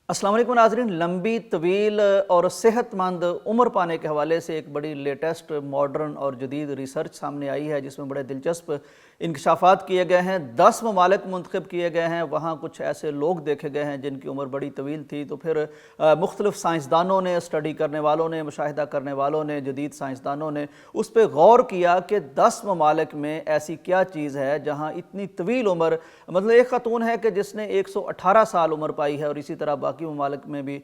अस्सलाम वालेकुम नाज़रीन। लंबी तवील और सेहतमंद उम्र पाने के हवाले से एक बड़ी लेटेस्ट मॉडर्न और जदीद रिसर्च सामने आई है, जिसमें बड़े दिलचस्प इंकशाफात किए गए हैं। 10 ममालिक मुंतखब किए गए हैं, वहाँ कुछ ऐसे लोग देखे गए हैं जिनकी उम्र बड़ी तवील थी। तो फिर मुख्तलिफ साइंसदानों ने, स्टडी करने वालों ने, मुशाहिदा करने वालों ने, जदीद साइंसदानों ने उस पर गौर किया कि 10 ममालिक में ऐसी क्या चीज़ है जहाँ इतनी तवील उम्र, मतलब एक ख़तून है कि जिसने 118 साल उम्र पाई है, और इसी तरह बाकी ममालिक में भी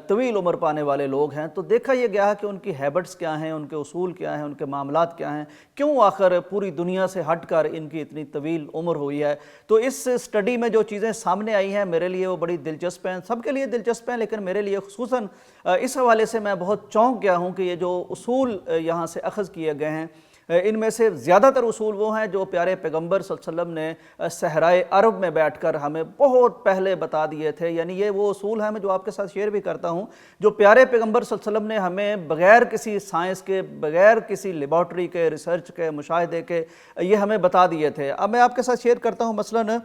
तवील उम्र पाने वाले लोग हैं। तो देखा यह गया है कि उनकी हैबिट्स क्या हैं, उनके उसूल क्या हैं, उनके मामलात क्या हैं, क्यों आखिर पूरी दुनिया से हटकर इनकी इतनी तवील उम्र हुई है। तो इस स्टडी में जो चीज़ें सामने आई हैं मेरे लिए वो बड़ी दिलचस्प हैं, सबके लिए दिलचस्प हैं, लेकिन मेरे लिए खुसूसन इस हवाले से मैं बहुत चौंक गया हूँ कि ये जो उसूल यहाँ से अख़ज़ किए गए हैं, इनमें से ज़्यादातर उसूल वो हैं जो प्यारे पैगम्बर सल्लल्लाहु अलैहि वसल्लम ने सहराए अरब में बैठकर हमें बहुत पहले बता दिए थे। यानी ये वो उसूल हैं, मैं जो आपके साथ शेयर भी करता हूँ, जो प्यारे पैगम्बर सल्लल्लाहु अलैहि वसल्लम ने हमें बग़ैर किसी साइंस के, बग़ैर किसी लेबॉर्ट्री के, रिसर्च के, मुशाहिदे के, ये हमें बता दिए थे। अब मैं आपके साथ शेयर करता हूँ। मसलन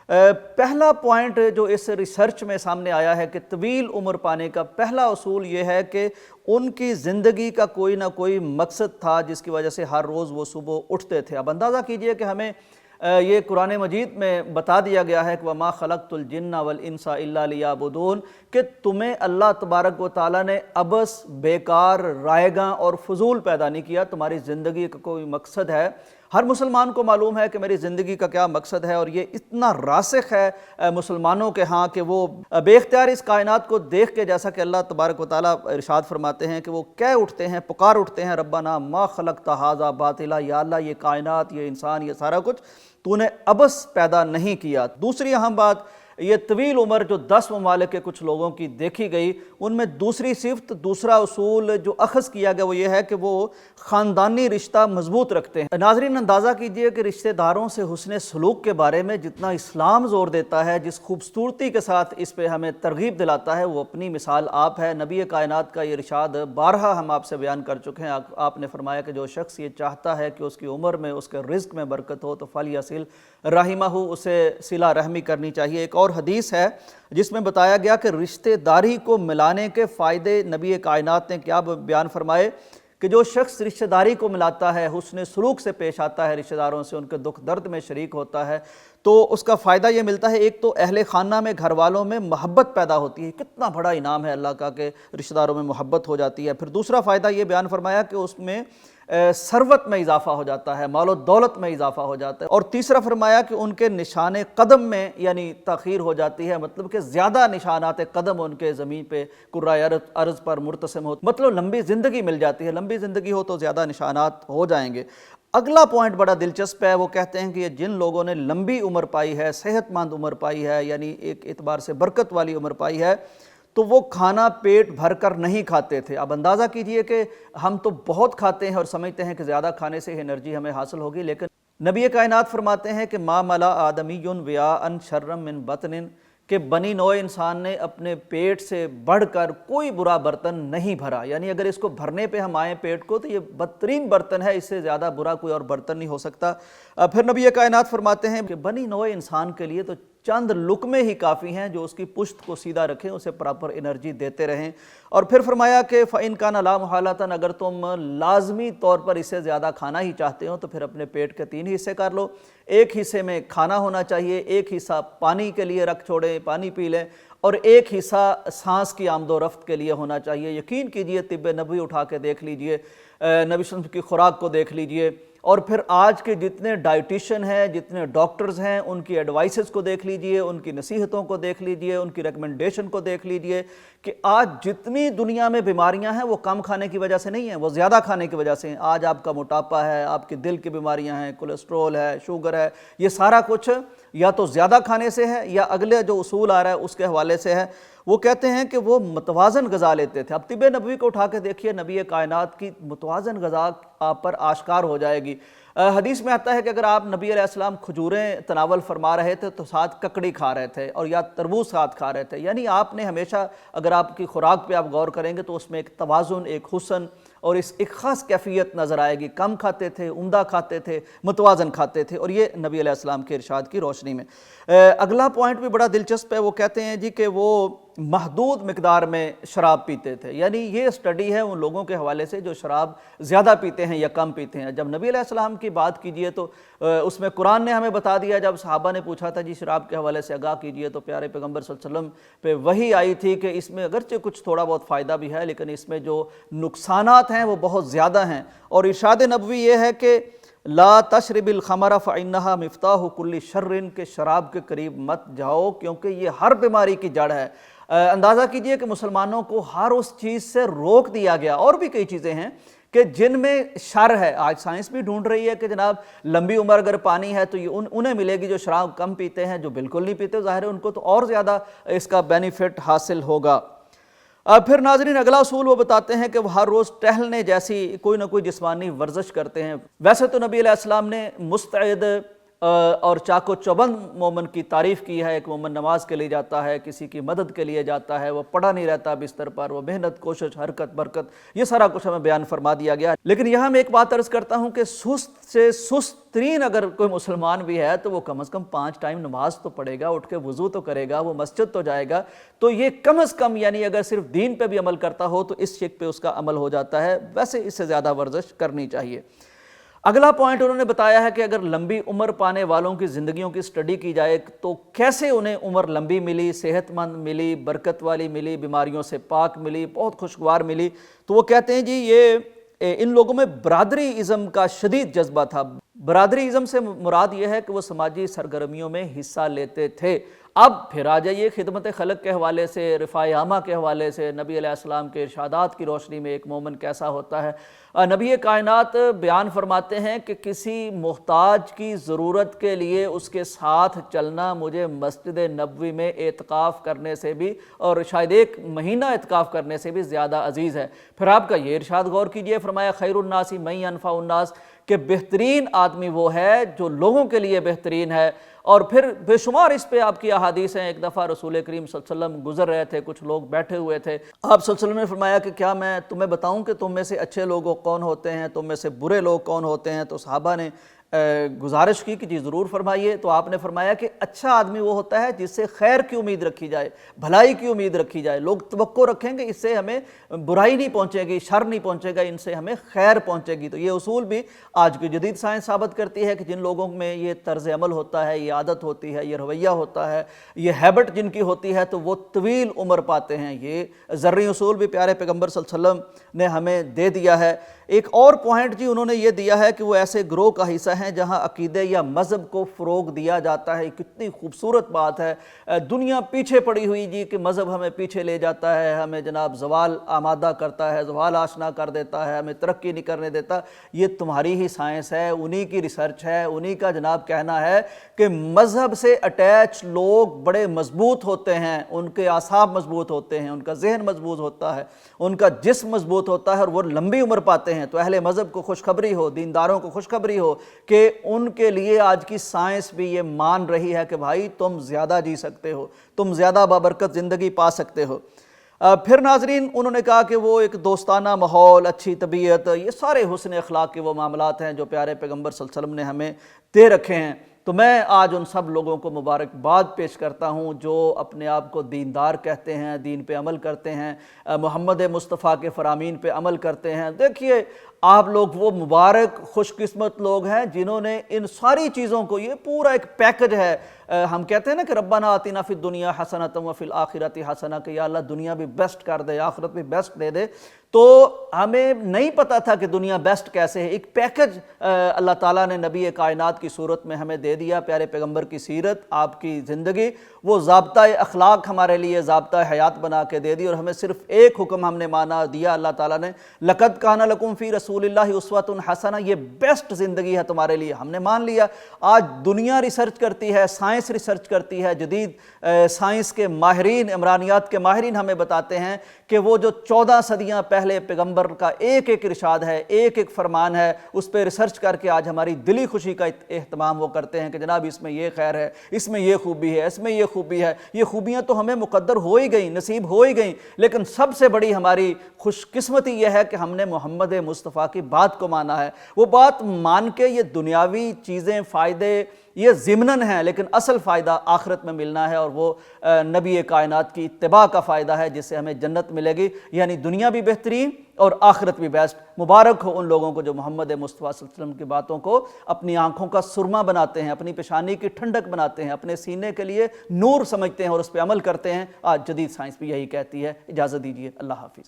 पहला पॉइंट जो इस रिसर्च में सामने आया है कि तवील उम्र पाने का पहला उसूल ये है कि उनकी ज़िंदगी का कोई ना कोई मकसद था जिसकी वजह से हर रोज़ वो सुबह उठते थे। अब अंदाज़ा कीजिए कि हमें ये कुरान मजीद में बता दिया गया है कि वमा खलक़तुल जिन्ना वल इंसा इल्ला लियाबुदून, कि तुम्हें अल्लाह तबारक व तआला ने अबस, बेकार, रायगा और फजूल पैदा नहीं किया। तुम्हारी ज़िंदगी का कोई मकसद है। हर मुसलमान को मालूम है कि मेरी ज़िंदगी का क्या मकसद है, और ये इतना रासिख है मुसलमानों के यहाँ कि वो बेख्तियार इस कायनात को देख के, जैसा कि अल्लाह तबारक व तआला इरशाद फरमाते हैं कि वो कह उठते हैं, पुकार उठते हैं, रब्बना मा खलक़ता हाज़ा बातिला, या अल्लाह ये कायनात, ये इंसान, ये सारा कुछ तूने अबस पैदा नहीं किया। दूसरी अहम बात, ये तवील उम्र जो 10 ममालिक के कुछ लोगों की देखी गई, उनमें दूसरी सिफ्त, दूसरा उसूल जो अख़ज़ किया गया वो ये है कि वो ख़ानदानी रिश्ता मजबूत रखते हैं। नाज़रीन, अंदाज़ा कीजिए कि रिश्तेदारों से हुस्ने सलूक के बारे में जितना इस्लाम ज़ोर देता है, जिस खूबसूरती के साथ इस पर हमें तरग़ीब दिलाता है, वो अपनी मिसाल आप है। नबी कायनात का ये इरशाद बारहा हम आपसे बयान कर चुके हैं। आपने फरमाया कि जो शख्स ये चाहता है कि उसकी उम्र में, उसके रिज़्क़ में बरकत हो, तो फलियसिल रहिमहु, उसे सिला रहमी करनी चाहिए। एक और हदीस है जिसमें बताया गया कि रिश्तेदारी को मिलाने के फ़ायदे नबी कायनात ने क्या बयान फरमाए कि जो शख्स रिश्तेदारी को मिलाता है, हुस्ने सलूक से पेश आता है रिश्तेदारों से, उनके दुख दर्द में शरीक होता है, तो उसका फ़ायदा ये मिलता है, एक तो अहले खाना में, घर वालों में मोहब्बत पैदा होती है। कितना बड़ा इनाम है अल्लाह का कि रिश्तेदारों में मोहब्बत हो जाती है। फिर दूसरा फ़ायदा ये बयान फरमाया कि उसमें सरवत में इजाफ़ा हो जाता है, मालो दौलत में इजाफ़ा हो जाता है। और तीसरा फरमाया कि उनके निशान कदम में यानी ताख़ीर हो जाती है, मतलब कि ज़्यादा निशानात कदम उनके ज़मीन पे कुर्राए अर्ज़ पर मुर्तसिम हो, मतलब लंबी ज़िंदगी मिल जाती है। लंबी ज़िंदगी हो तो ज़्यादा निशानात हो जाएंगे। अगला पॉइंट बड़ा दिलचस्प है। वो कहते हैं कि ये जिन लोगों ने लंबी उम्र पाई है, सेहतमंद उम्र पाई है, यानी एक एतबार से बरकत वाली उम्र पाई है, तो वो खाना पेट भर कर नहीं खाते थे। अब अंदाज़ा कीजिए कि हम तो बहुत खाते हैं और समझते हैं कि ज़्यादा खाने से एनर्जी हमें हासिल होगी, लेकिन नबी कायनात फरमाते हैं कि मा मला आदमीयुन वियाअन शर्रम मिन बतनिन, कि बनी नौ इंसान ने अपने पेट से बढ़कर कोई बुरा बर्तन नहीं भरा। यानी अगर इसको भरने पे हम आए पेट को, तो ये बदतरीन बर्तन है, इससे ज़्यादा बुरा कोई और बर्तन नहीं हो सकता। फिर नबी कायनात फरमाते हैं कि बनी नौ इंसान के लिए तो चंद लुकमे ही काफ़ी हैं जो उसकी पुश्त को सीधा रखें, उसे प्रॉपर एनर्जी देते रहें। और फिर फरमाया कि फ़इन काना ला मुहालतन, अगर तुम लाजमी तौर पर इससे ज़्यादा खाना ही चाहते हो तो फिर अपने पेट के 3 हिस्से कर लो। एक हिस्से में खाना होना चाहिए, एक हिस्सा पानी के लिए रख छोड़ें, पानी पी लें, और एक हिस्सा सांस की आमदो रफ्त के लिए होना चाहिए। यकीन कीजिए, तिब्ब नबवी उठा के देख लीजिए, नबी सल्लल्लाहु अलैहि वसल्लम की खुराक को देख लीजिए, और फिर आज के जितने डाइटिशियन हैं, जितने डॉक्टर्स हैं, उनकी एडवाइसेस को देख लीजिए, उनकी नसीहतों को देख लीजिए, उनकी रिकमेंडेशन को देख लीजिए कि आज जितनी दुनिया में बीमारियां हैं वो कम खाने की वजह से नहीं है, वो ज़्यादा खाने की वजह से हैं। आज आपका मोटापा है, आपके दिल की बीमारियां हैं, कोलेस्ट्रॉल है, शुगर है, ये सारा कुछ या तो ज़्यादा खाने से है या अगले जो उसूल आ रहा है उसके हवाले से है। वो कहते हैं कि वो मुतवाज़न गज़ा लेते थे। अब तिब्ब नबवी को उठा के देखिए, नबी कायनात की मुतवाज़न गज़ा आप पर आश्कार हो जाएगी। हदीस में आता है कि अगर आप नबी अलैहिस्सलाम खजूरें तनावल फरमा रहे थे तो साथ ककड़ी खा रहे थे और या तरबूज साथ खा रहे थे। यानी आपने हमेशा, अगर आपकी खुराक पे आप गौर करेंगे तो उसमें एक तवाज़ुन, एक हुस्न और इस एक ख़ास कैफियत नज़र आएगी। कम खाते थे, उम्दा खाते थे, मुतवाज़न खाते थे, और ये नबी अलैहिस्सलाम के इरशाद की रोशनी में। अगला पॉइंट भी बड़ा दिलचस्प है। वो कहते हैं जी कि वो محدود مقدار میں شراب پیتے تھے۔ یعنی یہ سٹڈی ہے ان لوگوں کے حوالے سے جو شراب زیادہ پیتے ہیں یا کم پیتے ہیں۔ جب نبی علیہ السلام کی بات کیجئے تو اس میں قرآن نے ہمیں بتا دیا، جب صحابہ نے پوچھا تھا جی شراب کے حوالے سے آگاہ کیجئے، تو پیارے پیغمبر صلی اللہ علیہ وسلم پہ وحی آئی تھی کہ اس میں اگرچہ کچھ تھوڑا بہت فائدہ بھی ہے، لیکن اس میں جو نقصانات ہیں وہ بہت زیادہ ہیں۔ اور ارشاد نبوی یہ ہے کہ لا تشرب الخمر فإنها مفتاح كل شر، کہ شراب کے قریب مت جاؤ کیونکہ یہ ہر بیماری کی جڑ ہے۔ اندازہ کیجئے کہ مسلمانوں کو ہر اس چیز سے روک دیا گیا۔ اور بھی کئی چیزیں ہیں کہ جن میں شر ہے، آج سائنس بھی ڈھونڈ رہی ہے کہ جناب لمبی عمر اگر پانی ہے تو یہ انہیں ملے گی جو شراب کم پیتے ہیں، جو بالکل نہیں پیتے ظاہر ہے ان کو تو اور زیادہ اس کا بینیفٹ حاصل ہوگا۔ پھر ناظرین اگلا اصول وہ بتاتے ہیں کہ وہ ہر روز ٹہلنے جیسی کوئی نہ کوئی جسمانی ورزش کرتے ہیں۔ ویسے تو نبی علیہ السلام نے مستعد اور چاق و چوبند مومن کی تعریف کی ہے۔ ایک مومن نماز کے لیے جاتا ہے، کسی کی مدد کے لیے جاتا ہے، وہ پڑا نہیں رہتا بستر پر، وہ محنت، کوشش، حرکت، برکت، یہ سارا کچھ ہمیں بیان فرما دیا گیا۔ لیکن یہاں میں ایک بات عرض کرتا ہوں کہ سست سے سست ترین اگر کوئی مسلمان بھی ہے تو وہ کم از کم 5 ٹائم نماز تو پڑھے گا، اٹھ کے وضو تو کرے گا، وہ مسجد تو جائے گا۔ تو یہ کم از کم یعنی اگر صرف دین پہ بھی عمل کرتا ہو تو اس شک پہ اس کا عمل ہو جاتا ہے، ویسے اس سے زیادہ ورزش کرنی چاہیے۔ اگلا پوائنٹ انہوں نے بتایا ہے کہ اگر لمبی عمر پانے والوں کی زندگیوں کی سٹڈی کی جائے تو کیسے انہیں عمر لمبی ملی، صحت مند ملی، برکت والی ملی، بیماریوں سے پاک ملی، بہت خوشگوار ملی۔ تو وہ کہتے ہیں جی یہ ان لوگوں میں برادری ازم کا شدید جذبہ تھا۔ برادری ازم سے مراد یہ ہے کہ وہ سماجی سرگرمیوں میں حصہ لیتے تھے۔ اب پھر آ جائیے خدمت خلق کے حوالے سے، رفاع عامہ کے حوالے سے، نبی علیہ السلام کے ارشادات کی روشنی میں ایک مومن کیسا ہوتا ہے۔ نبی کائنات بیان فرماتے ہیں کہ کسی محتاج کی ضرورت کے لیے اس کے ساتھ چلنا مجھے مسجد نبوی میں اعتکاف کرنے سے بھی اور شاید 1 مہینہ اعتکاف کرنے سے بھی زیادہ عزیز ہے۔ پھر آپ کا یہ ارشاد غور کیجئے، فرمایا خیر الناس من ینفع الناس، کہ بہترین آدمی وہ ہے جو لوگوں کے لیے بہترین ہے۔ اور پھر بے شمار اس پہ آپ کی احادیث ہیں۔ ایک دفعہ رسول کریم صلی اللہ علیہ وسلم گزر رہے تھے، کچھ لوگ بیٹھے ہوئے تھے، آپ صلی اللہ علیہ وسلم نے فرمایا کہ کیا میں تمہیں بتاؤں کہ تم میں سے اچھے لوگ کون ہوتے ہیں، تم میں سے برے لوگ کون ہوتے ہیں؟ تو صحابہ نے گزارش کی کہ جی ضرور فرمائیے۔ تو آپ نے فرمایا کہ اچھا آدمی وہ ہوتا ہے جس سے خیر کی امید رکھی جائے، بھلائی کی امید رکھی جائے، لوگ توقع رکھیں گے اس سے ہمیں برائی نہیں پہنچے گی، شر نہیں پہنچے گا، ان سے ہمیں خیر پہنچے گی۔ تو یہ اصول بھی آج کی جدید سائنس ثابت کرتی ہے کہ جن لوگوں میں یہ طرز عمل ہوتا ہے، یہ عادت ہوتی ہے، یہ رویہ ہوتا ہے، یہ ہیبٹ جن کی ہوتی ہے تو وہ طویل عمر پاتے ہیں۔ یہ ذرعی اصول بھی پیارے پیغمبر صلی اللہ علیہ وسلم نے ہمیں دے دیا ہے۔ ایک اور پوائنٹ جی انہوں نے یہ دیا ہے کہ وہ ایسے گروہ کا حصہ ہیں جہاں عقیدے یا مذہب کو فروغ دیا جاتا ہے۔ کتنی خوبصورت بات ہے۔ دنیا پیچھے پڑی ہوئی جی کہ مذہب ہمیں پیچھے لے جاتا ہے، ہمیں جناب زوال آمادہ کرتا ہے، زوال آشنا کر دیتا ہے، ہمیں ترقی نہیں کرنے دیتا۔ یہ تمہاری ہی سائنس ہے، انہی کی ریسرچ ہے، انہی کا جناب کہنا ہے کہ مذہب سے اٹیچ لوگ بڑے مضبوط ہوتے ہیں، ان کے اعصاب مضبوط ہوتے ہیں، ان کا ذہن مضبوط ہوتا ہے، ان کا جسم مضبوط ہوتا ہے اور وہ لمبی عمر پاتے ہیں۔ تو اہل مذہب کو خوشخبری ہو، دینداروں کو خوشخبری ہو کہ ان کے لیے آج کی سائنس بھی یہ مان رہی ہے کہ بھائی تم زیادہ جی سکتے ہو، تم زیادہ بابرکت زندگی پا سکتے ہو۔ پھر ناظرین انہوں نے کہا کہ وہ ایک دوستانہ ماحول، اچھی طبیعت، یہ سارے حسن اخلاق کے وہ معاملات ہیں جو پیارے پیغمبر صلی اللہ علیہ وسلم نے ہمیں دے رکھے ہیں۔ تو میں آج ان سب لوگوں کو مبارکباد پیش کرتا ہوں جو اپنے آپ کو دیندار کہتے ہیں، دین پہ عمل کرتے ہیں، محمد مصطفیٰ کے فرامین پہ عمل کرتے ہیں۔ دیکھیے آپ لوگ وہ مبارک خوش قسمت لوگ ہیں جنہوں نے ان ساری چیزوں کو، یہ پورا ایک پیکج ہے۔ ہم کہتے ہیں نا کہ ربنا آتنا فی الدنیا حسنۃ وفی الآخرۃ حسنہ، کہ یا اللہ دنیا بھی بیسٹ کر دے، آخرت بھی بیسٹ دے دے۔ تو ہمیں نہیں پتا تھا کہ دنیا بیسٹ کیسے ہے۔ ایک پیکج اللہ تعالیٰ نے نبی کائنات کی صورت میں ہمیں دے دیا، پیارے پیغمبر کی سیرت، آپ کی زندگی، وہ ضابطہ اخلاق ہمارے لیے ضابطہ حیات بنا کے دے دی، اور ہمیں صرف ایک حکم ہم نے مانا دیا اللہ تعالیٰ نے، لقد کان لکم فی رسول اللہ اسوۃ حسنہ، یہ بیسٹ زندگی ہے تمہارے لیے، ہم نے مان لیا۔ آج دنیا ریسرچ کرتی ہے، سائنس ریسرچ کرتی ہے، جدید سائنس کے ماہرین، عمرانیات کے ماہرین ہمیں بتاتے ہیں کہ وہ جو 14 صدیاں پہلے پیغمبر کا ایک ایک ارشاد ہے، ایک ایک فرمان ہے، اس پہ ریسرچ کر کے آج ہماری دلی خوشی کا اہتمام وہ کرتے ہیں کہ جناب اس میں یہ خیر ہے، اس میں یہ خوبی ہے، اس میں یہ خوبی ہے۔ یہ خوبیاں تو ہمیں مقدر ہو ہی گئیں، نصیب ہو ہی گئیں، لیکن سب سے بڑی ہماری خوش قسمتی یہ ہے کہ ہم نے محمد مصطفیٰ مصطفیٰ کی بات کو مانا ہے، وہ بات مان کے یہ دنیاوی چیزیں فائدے یہ ضمناً ہیں، لیکن اصل فائدہ آخرت میں ملنا ہے، اور وہ نبی کائنات کی اتباع کا فائدہ ہے جس سے ہمیں جنت ملے گی، یعنی دنیا بھی بہترین اور آخرت بھی بیسٹ۔ مبارک ہو ان لوگوں کو جو محمد مصطفیٰ صلی اللہ علیہ وسلم کی باتوں کو اپنی آنکھوں کا سرما بناتے ہیں، اپنی پیشانی کی ٹھنڈک بناتے ہیں، اپنے سینے کے لیے نور سمجھتے ہیں اور اس پہ عمل کرتے ہیں۔ آج جدید سائنس بھی یہی کہتی ہے۔ اجازت دیجیے، اللہ حافظ۔